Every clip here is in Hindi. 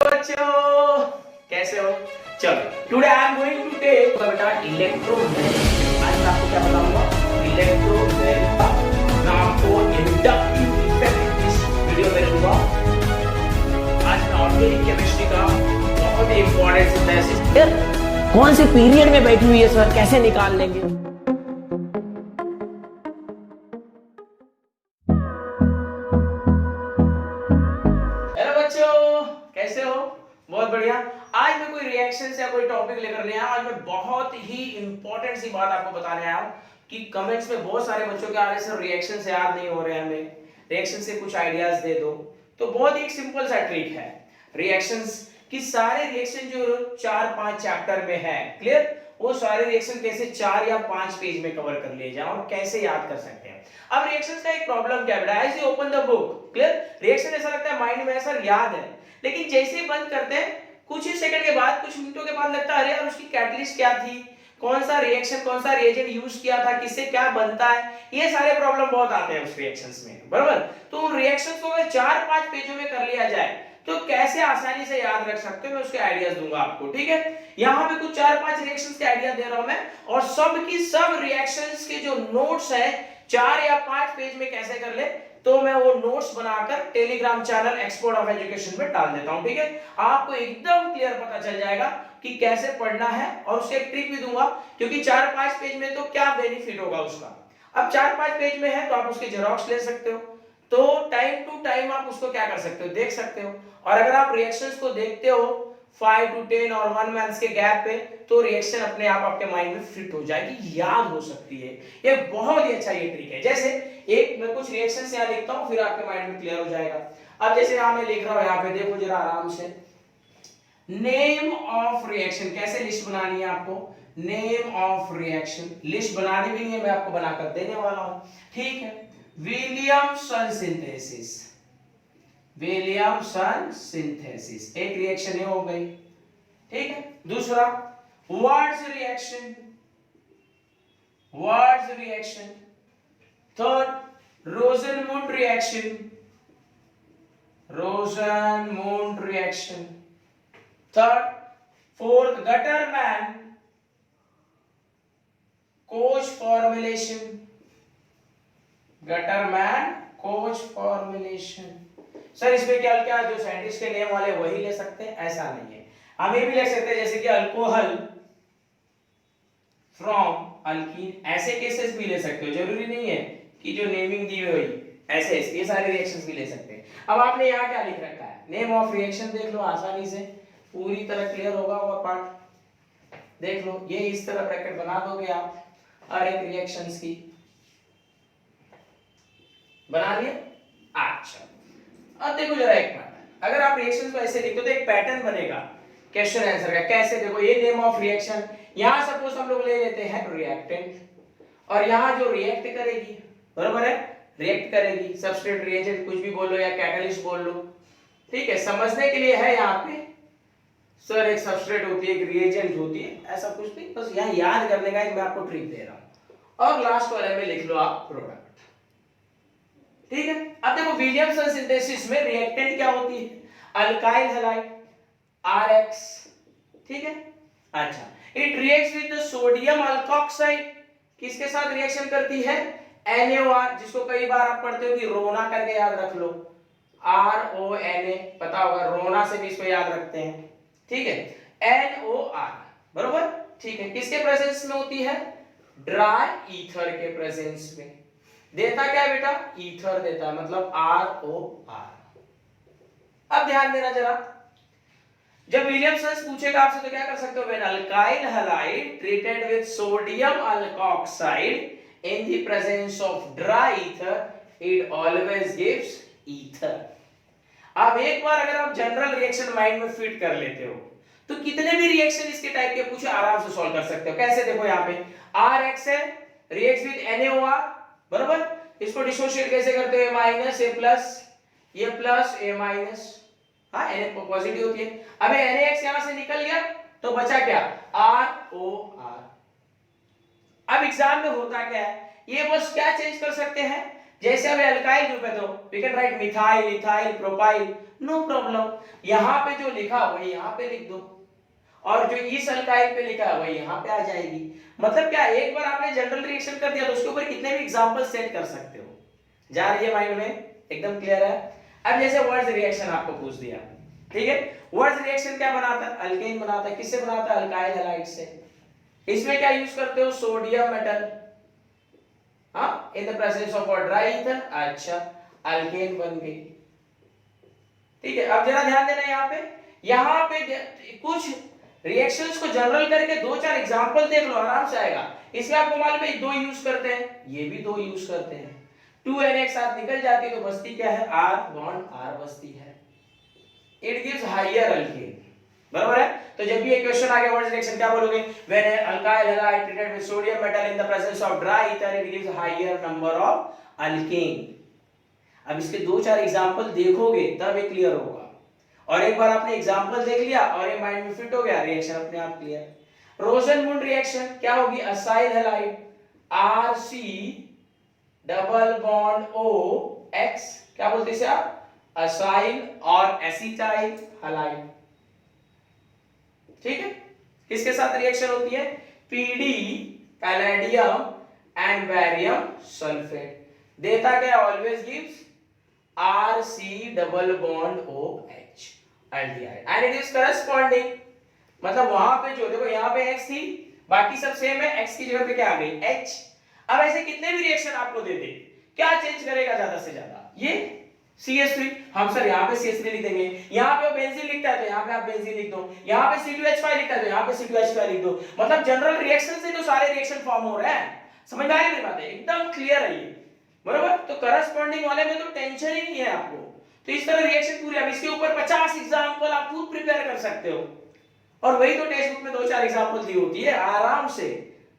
बच्चों कैसे हो? चलो today I am going to take बेटा इलेक्ट्रोमैग्नेटिज्म। आज मैं आपको क्या बताऊंगा? इलेक्ट्रोमैग्नेटिज्म। मैं आपको इंडक्टिव इफेक्ट इस वीडियो में दूंगा। आज मैं ऑर्गेनिक केमिस्ट्री का बहुत ही इंपॉर्टेंट सिंथेसिस। कौन से पीरियड में बैठी हुई है सर, कैसे निकाल लेंगे? हेलो बच्चों कैसे हो? बहुत बढ़िया। आज मैं कोई रिएक्शन या कोई टॉपिक लेकर नहीं आया। आज मैं बहुत ही इंपॉर्टेंट सी बात आपको बताने आया हूं कि कमेंट्स में बहुत सारे बच्चों के आ रहे हैं सर रिएक्शन से याद नहीं हो रहे हैं, हमें रिएक्शन से कुछ आइडियाज दे दो। तो बहुत ही एक सिंपल सा ट्रिक है रिएक्शंस की। सारे रिएक्शन जो 4-5 चैप्टर में है, क्लियर, वो सारे रिएक्शन कैसे 4 या 5 पेज में कवर कर लिए जाए और कैसे याद कर सकते हैं। अब रिएक्शंस का एक प्रॉब्लम क्या बेटा, as you open the book, clear, reaction ऐसा लगता है माइंड में सर याद है, लेकिन जैसे ही बंद करते हैं कुछ ही सेकंड के बाद, कुछ मिनटों के बाद लगता है अरे यार उसकी कैटलिस्ट क्या थी, कौन सा रिएक्शन, कौन सा रिएजेंट यूज किया था, किससे क्या बनता है, ये सारे प्रॉब्लम बहुत आते हैं उस रिएक्शंस में, बराबर। तो उन रिएक्शंस को अगर 4-5 पेजों में कर लिया जाए तो कैसे आसानी से याद रख सकते हो, मैं उसके आइडियाज दूंगा आपको, ठीक है। यहां पे कुछ 4-5 रिएक्शंस के आइडिया दे रहा हूं मैं, और सब की सब रिएक्शंस के जो नोट्स है 4 या 5 पेज में कैसे कर ले, तो मैं वो नोट्स बनाकर Telegram channel expert of education में डाल देता हूं, ठीक है। आपको एकदम क्लियर पता चल जाएगा कि कैसे पढ़ना है, और उसके एक ट्रिक भी दूंगा, क्योंकि 4-5 पेज में तो क्या बेनिफिट होगा उसका। अब 4-5 पेज में है तो आप उसके जेरॉक्स ले सकते हो, तो टाइम टू टाइम आप उसको क्या कर सकते हो, देख सकते हो। और अगर आप रिएक्शंस को देखते हो 5 to 10 और 1 मंथ के गैप पे, तो रिएक्शन अपने आप आपके माइंड में फिट हो जाएगी, याद हो सकती है। ये बहुत ही अच्छा ये ट्रिक है। जैसे एक मैं कुछ रिएक्शंस यहां लिखता हूं, फिर आपके माइंड में क्लियर हो जाएगा। अब जैसे यहां मैं लिख रहा हूं, यहां पे देखो जरा आराम से, नेम ऑफ रिएक्शन, कैसे लिस्ट बनानी है आपको, नेम ऑफ रिएक्शन, लिस्ट बनानी भी नहीं है, मैं आपको बनाकर देने वाला हूं, ठीक है। विलियमसन सिंथेसिस, विलियमसन सिंथेसिस एक रिएक्शन ये हो गई, ठीक है। दूसरा Wurtz reaction, Wurtz reaction. Third Rosenmund reaction, Rosenmund reaction. Third fourth Gattermann Koch formulation, Gattermann Koch formulation. Sir इसमें क्या क्या जो साइंटिस्ट के नेम वाले वही ले सकते हैं, ऐसा नहीं है, हम ये भी ले सकते हैं जैसे कि अल्कोहल फ्रॉम अल्कीन, ऐसे केसेस भी ले सकते हो, जरूरी नहीं है कि जो नेमिंग दी हुई ऐसे ये सारे रिएक्शंस भी ले सकते हैं। अब आपने यहाँ क्या लिख रखा है, नेम ऑफ रिएक्शन, देख लो आसानी से पूरी तरह क्लियर होगा पार्ट, देख लो, ये इस तरह ब्रैकेट बना दोगे आप हर एक रिएक्शंस की, बना लिया। अच्छा अब देखो जरा एक बात, अगर आप रिएक्शंस को ऐसे लिखते हो तो एक पैटर्न बनेगा क्वेश्चन आंसर का। कैसे, देखो ये नेम ऑफ रिएक्शन, यहां सपोज हम लोग ले लेते हैं रिएक्टेंट, और यहां जो रिएक्ट करेगी, बरोबर है, रिएक्ट करेगी, सबस्ट्रेट, रिएजेंट, कुछ भी बोलो या कैटलिस्ट बोल लो, ठीक है, समझने के लिए है। यहां पे सर एक सबस्ट्रेट होती है, एक रिएजेंट होती है, ऐसा कुछ नहीं, बस यहां याद करने का मैं आपको ट्रिक दे रहा हूं। और लास्ट वाले में लिख लो आप प्रोडक्ट, ठीक है। अब देखो विलियमसन सिंथेसिस में रिएक्टेंट क्या होती है, अल्काइल हैलाइड RX, ठीक है। अच्छा, it reacts with the sodium alkoxide, किसके साथ रिएक्शन करती है, NaOR, जिसको कई बार आप पढ़ते हो कि रोना करके याद रख लो, RONA, पता होगा, रोना से भी इसको याद रखते हैं, ठीक है, NOR, बरोबर, ठीक है। किसके प्रेजेंस में होती है, ड्राई ईथर के प्रेजेंस में। देता क्या है बेटा, ईथर देता है, मतलब ROR। अब ध्यान देना जरा, जब विलियमसन पूछेगा आपसे तो क्या कर सकते हो, when alkyl halide treated with sodium alkoxide in the presence of dry ether it always gives ether. अब एक बार अगर आप जनरल रिएक्शन माइंड में फिट कर लेते हो तो कितने भी रिएक्शन इसके टाइप के पूछे आराम से सॉल्व कर सकते हो। कैसे, देखो यहाँ पे RX है, रिएक्ट्स विद NaOR, बराबर, इसको डिसोशिएट कैसे करते हैं, माइनस A प्लस, ये प्लस A माइनस, हाँ Na पॉजिटिव होती है। अब NaX यहां से निकल गया तो बचा क्या, ROR। अब एग्जाम में होता क्या है, ये बस क्या चेंज कर सकते हैं, जैसे अब अल्काइल ग्रुप है तो we can write methyl, ethyl, propyl, no problem. यहाँ पे जो लिखा वही यहाँ पे लिख दो, और जो इस अल्काइल पे लिखा है वही यहाँ पे आ जाएगी। मतलब क्या, एक बार आपने जनरल रिएक्शन कर दिया तो उसके ऊपर कितने भी एग्जांपल सेट कर सकते हो। जा रही है माइंड में, एकदम क्लियर है। अब जैसे वर्ड्स रिएक्शन आपको पूछ दिया, ठीक है, वर्ड्स रिएक्शन क्या बनाता है, अल्केन बनाता है। किससे बनाता है, अल्काइल हैलाइड से। इसमें क्या यूज करते हो, सोडियम मेटल, हाँ, इन the presence of dry ether, अच्छा अल्केन बन गई। ठीक है, अब जरा ध्यान देना यहाँ पे कुछ रिएक्शंस को जनरल करके दो चार एग्जांपल देख लो, आराम से आएगा। इसमें आपको मालूम है दो यूज करते हैं, ये भी दो यूज करते हैं। 2n एक साथ निकल जाती है तो बचती क्या है, R बॉन्ड R बचती है। इट गिव्स हायर अल्केन, बराबर है। तो जब भी ये क्वेश्चन आ गया वर्ड्स रिएक्शन क्या बोलोगे, when an alkyl halide treated with sodium metal in the presence of dry ether it gives higher number of alkane. अब इसके दो चार एग्जांपल देखोगे तब ये क्लियर होगा, और एक बार आपने एग्जांपल देख लिया और ये माइंड में फिट हो गया, रिएक्शन अपने आप क्लियर। रोजनमुंड रिएक्शन क्या होगी, acyl halide RC double bond OX, क्या बोलते हैं इसे आप, असाइल और एसिटाइल हैलाइड। ठीक है, किसके साथ रिएक्शन होती है, PD palladium and barium sulphate. देता क्या, always gives RC double bond OH aldehyde and it is corresponding. मतलब वहां पे जो देखो यहाँ पे X थी, बाकी सब सेम है, X की जगह पे क्या आ गई, H। अब ऐसे कितने भी रिएक्शन आपको दे दे, क्या चेंज करेगा ज्यादा से ज्यादा, ये CH3, हम सर यहाँ पे CH3 लिख देंगे, यहाँ पे वो बेंजीन लिखता है तो यहाँ पे आप बेंजीन लिख दो, यहाँ पे C2H5 लिखता है तो यहाँ पे C2H5 लिख दो। मतलब जनरल रिएक्शन से जो सारे रिएक्शन फॉर्म हो रहे हैं, समझ में आ रही मेरी बात, एकदम क्लियर है ये, बराबर। तो करस्पॉन्डिंग वाले में तो टेंशन ही नहीं है आपको। तो इस तरह रिएक्शन पूरी, अब इसके ऊपर 50 एग्जांपल आप खुद प्रिपेयर कर सकते हो, और वही तो टेक्स्ट बुक में दो चार एग्जांपल दी होती है, आराम से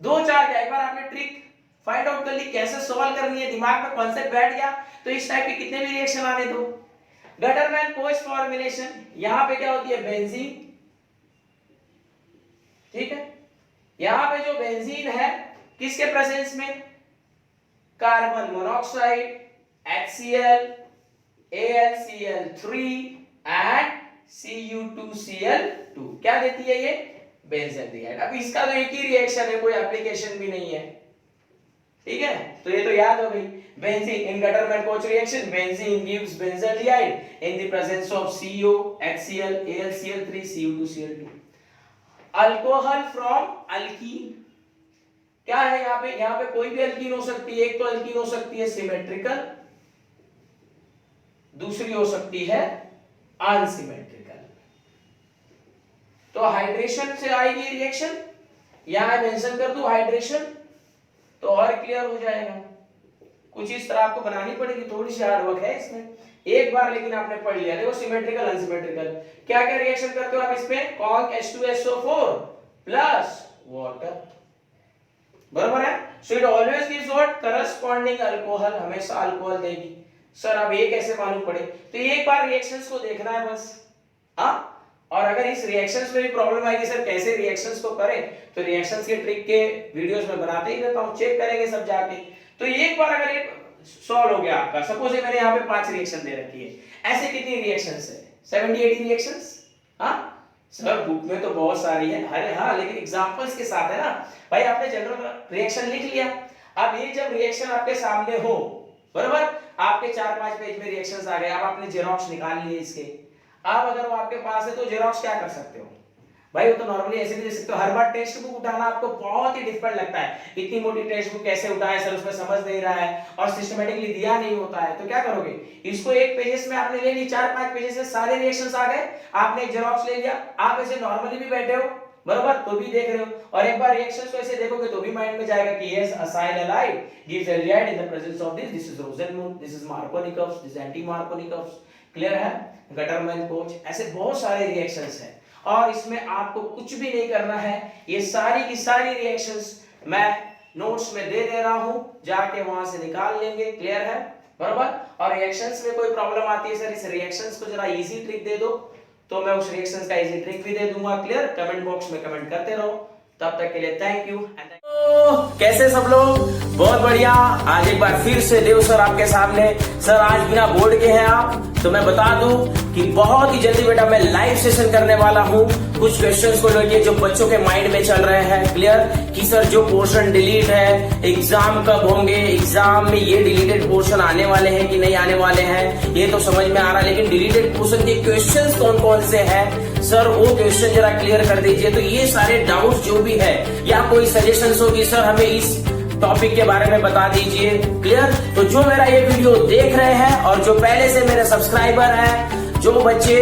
दो चार क्या, एक बार आपने ट्रिक फाइंड आउट कर ली कैसे सॉल्व करनी है, दिमाग में कॉन्सेप्ट बैठ गया तो इस टाइप के कितने भी रिएक्शन आने दो। गटरमैन कोच फॉर्मुलेशन, यहां पे क्या होती है, बेंजीन, ठीक है, यहां पे जो बेंजीन है किसके प्रेजेंस में, carbon monoxide, HCl, AlCl3 and Cu2Cl2, क्या देती है ये, बेंजीन। अब इसका तो एक ही रिएक्शन है, कोई एप्लीकेशन भी नहीं है, ठीक है। तो ये तो याद हो गई, benzene in Gattermann-coach reaction, benzene gives benzaldehyde in the presence of CO, HCl, AlCl3, Cu2Cl2। Alcohol from alkyne, क्या है यहाँ पे कोई भी अल्कीन हो सकती है, एक तो अल्कीन हो सकती है सिमेट्रिकल, दूसरी हो सकती है अनसिमेट्रिकल। तो हाइड्रेशन से आएगी रिएक्शन, यहां मेंशन कर दूं हाइड्रेशन तो और क्लियर हो जाएगा। कुछ इस तरह आपको बनानी पड़ेगी, थोड़ी सी हार्ड वर्क है इसमें, एक बार लेकिन आपने पढ़ लिया। देखो सिमेट्रिकल अनसिमेट्रिकल क्या क्या रिएक्शन करते हो आप इसमें, कॉन्क H2SO4 प्लस वाटर, बराबर है। So it always gives what, corresponding alcohol, हमेशा अल्कोहल देगी। सर अब ये कैसे मालूम पड़े, तो एक बार रिएक्शंस को देखना है बस, हाँ। और अगर इस रिएक्शंस में भी प्रॉब्लम आएगी सर कैसे रिएक्शंस को करें, तो रिएक्शंस के ट्रिक के वीडियोस में बनाते ही रहता हूं, चेक करेंगे सब जाके। तो एक बार अगर ये सॉल्व हो गया आपका, सपोज ये मैंने यहाँ पे 5 रिएक्शन दे रखी है, ऐसे कितनी रिएक्शंस है, 70-80 रिएक्शंस, हाँ सर बुक में तो बहुत सारी है, अरे हाँ लेकिन एग्जांपल्स के साथ है ना भाई। आपने जनरल रिएक्शन लिख लिया, अब ये जब रिएक्शन आपके सामने हो, बराबर, आपके 4-5 पेज में रिएक्शंस आ गए, अब आपने जेरॉक्स निकाल लिए इसके, अब अगर वो आपके पास है तो जेरॉक्स क्या कर सकते हो भाई, वो तो नॉर्मली ऐसे भी दे सकते हो। हर बार टेक्स्ट बुक उठाना आपको बहुत ही डिफिकल्ट लगता है, इतनी मोटी टेक्स्ट बुक कैसे उठाए सर, उसमें समझ नहीं रहा है और सिस्टमैटिकली दिया नहीं होता है, तो क्या करोगे, इसको एक पेजेस में आपने ले ली, 4-5 पेजेस में सारे रिएक्शंस आ गए, आपने एक जेरॉक्स ले लिया, आप ऐसे नॉर्मली भी बैठे हो, बराबर, तो भी देख रहे हो, और एक बार रिएक्शंस को ऐसे देखोगे तो भी माइंड में जाएगा कि yes acyl halide gives aldehyde in the presence of this, this is Rosenmund, this is Markovnikov's, this anti Markovnikov's, clear है। गटरमैन-कोच, ऐसे बहुत सारे रिएक्शंस हैं और इसमें आपको कुछ भी नहीं करना है, ये सारी की सारी रिएक्शंस मैं नोट्स में दे दे रहा हूं, जाके वहां से निकाल लेंगे, क्लियर है, बराबर। और रिएक्शंस में कोई प्रॉब्लम आती है सर इस रिएक्शंस को जरा इजी ट्रिक दे दो, तो मैं उस रिएक्शंस का इजी ट्रिक भी दे दूंगा, क्लियर। कमेंट बॉक्स में कमेंट करते रहो, तब तक के लिए थैंक यू। कैसे सब लोग, बहुत बढ़िया। आज एक बार फिर से देव सर आपके सामने। सर आज बिना बोर्ड के हैं आप, तो मैं बता दूं कि बहुत ही जल्दी बेटा मैं लाइव सेशन करने वाला हूं कुछ क्वेश्चंस को लेके जो बच्चों के माइंड में चल रहे हैं। क्लियर कि सर जो पोर्शन डिलीट है एग्जाम कब होंगे, एग्जाम में ये डिलीटेड पोर्शन आने वाले हैं कि नहीं आने वाले हैं, ये तो समझ में आ रहा है, लेकिन डिलीटेड पोर्शन के क्वेश्चंस कौन कौन से हैं सर, वो क्वेश्चन जरा क्लियर कर दीजिए। तो ये सारे डाउट्स जो भी है या कोई सजेशंस होगी सर हमें इस टॉपिक के बारे में बता दीजिए। क्लियर। तो जो मेरा ये वीडियो देख रहे हैं और जो पहले से मेरे सब्सक्राइबर हैं, जो बच्चे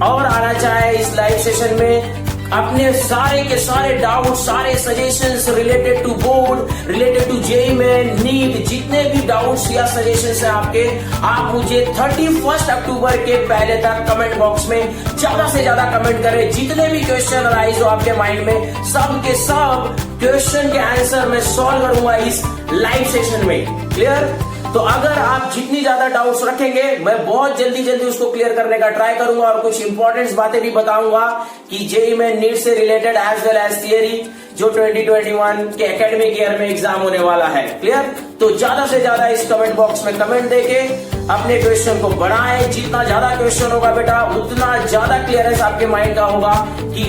और आना चाहे इस लाइव सेशन में, अपने सारे के सारे डाउट, सारे suggestions related to board, related to JEE में, नीट, जितने भी डाउट्स या सजेशंस हैं आपके, आप मुझे 31 अक्टूबर के पहले तक कमेंट बॉक्स में ज्यादा से ज्यादा कमेंट करें। जितने भी क्वेश्चन राइज हो आपके माइंड में, सब के सब क्वेश्चन के आंसर मैं सॉल्व करूंगा इस लाइव सेशन में। क्लियर। तो अगर आप जितनी ज्यादा डाउट्स रखेंगे मैं बहुत जल्दी उसको क्लियर करने का ट्राई करूंगा और कुछ इंपॉर्टेंट बातें भी बताऊंगा कि जेईई में नीट से related as well as theory जो 2021 के एकेडमिक ईयर में एग्जाम होने वाला है। क्लियर। तो ज्यादा से ज्यादा इस कमेंट बॉक्स में कमेंट देके अपने क्वेश्चन को बढ़ाएं। जितना ज्यादा क्वेश्चन होगा बेटा उतना ज्यादा क्लियरेंस आपके माइंड का होगा कि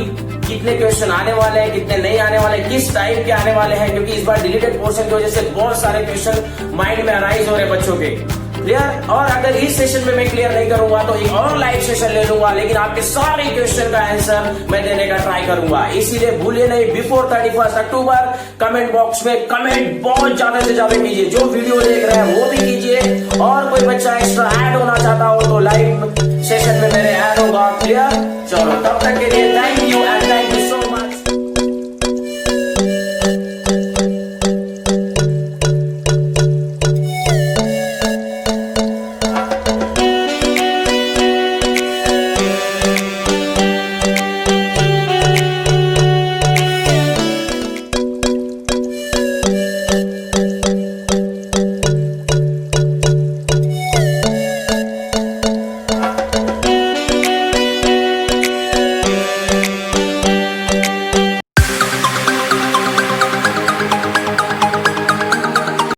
कितने क्वेश्चन आने वाले हैं, कितने नहीं आने वाले, किस टाइप के आने वाले हैं, क्योंकि इस बार डिलीटेड पोर्शन की वजह से बहुत सारे क्वेश्चन माइंड में अराइज हो रहे हैं बच्चों के। क्लियर। और अगर इस सेशन में मैं क्लियर नहीं करूंगा तो एक और लाइव सेशन ले लूंगा, लेकिन आपके सारे क्वेश्चन का आंसर मैं देने का ट्राई करूंगा। इसीलिए भूलिए नहीं, बिफोर 31 अक्टूबर कमेंट बॉक्स में कमेंट बहुत ज्यादा से ज्यादा कीजिए। जो वीडियो देख रहे हैं वो भी कीजिए, और कोई बच्चा एक्स्ट्रा ऐड होना चाहता हो तो लाइव सेशन में मेरे ऐड होगा। क्लियर। चलो तब तक के लिए थैंक यू।